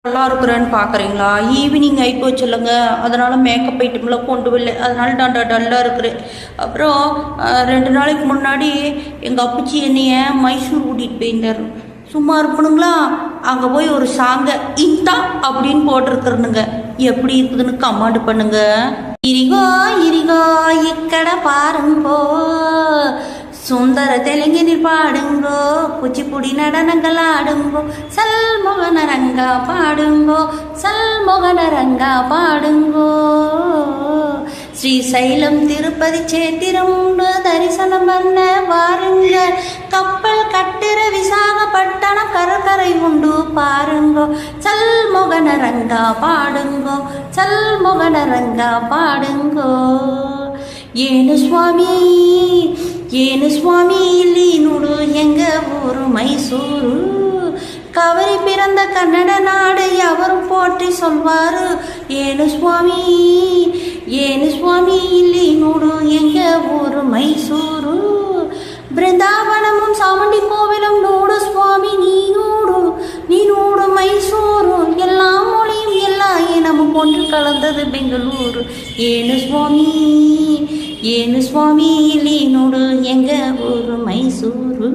நல்லா இருக்கிறேன்னு பார்க்குறீங்களா? ஈவினிங் ஆகிப்போச்சு இல்லைங்க, அதனால் மேக்கப் ஐட்டம்லாம் கொண்டு வரல, அதனால நான் டல்லாக இருக்கிறேன். அப்புறம் 2 நாளைக்கு முன்னாடி எங்கள் அப்பச்சி என்னைய மைசூர் கூட்டிகிட்டு போயிருந்தார். சும்மா இருக்கணுங்களா, அங்கே போய் ஒரு சாங்கை இந்தா அப்படின்னு போட்டிருக்கிறனுங்க. எப்படி இருக்குதுன்னு கமெண்ட் பண்ணுங்க. இரிகோ இரிகோ இக்கடை பாருங்கோ, சுந்தர தெலுங்கினில் பாடுங்கோ, குச்சிப்புடி நடனங்கள் ஆடுங்கோ, சல்மோகன ரங்கா பாடுங்கோ, சல்மோகன ரங்கா பாடுங்கோ. ஸ்ரீசைலம் திருப்பதி சேத்திரம் தரிசனம் பண்ண வாருங்க, கப்பல் கட்டுற விசாகப்பட்டணம் கடற்கரை உண்டு பாருங்கோ, சல்மோகன ரங்கா பாடுங்கோ, சல்மோகன ரங்கா பாடுங்கோ. ஏனு சுவாமி ஏனு சுவாமி ಇಲ್ಲಿ ನೋಡು எங்க ஊரு மைசூரு, கவரி பிறந்த கன்னட நாடு எவரும் போற்றி சொல்வாரு. ஏனு சுவாமி ಇಲ್ಲಿ ನೋಡು எங்க ஊரு மைசூரு, பிருந்தாவனமும் சாமுண்டி கோவிலும் நோடு சுவாமி நீ நோடு மைசூரு, எல்லா மொழியும் எல்லா இனமும் ஒன்று கலந்தது பெங்களூரு. ஏனு சுவாமி ಇಲ್ಲಿ ನೋಡು எங்க ஊரு மைசூரு.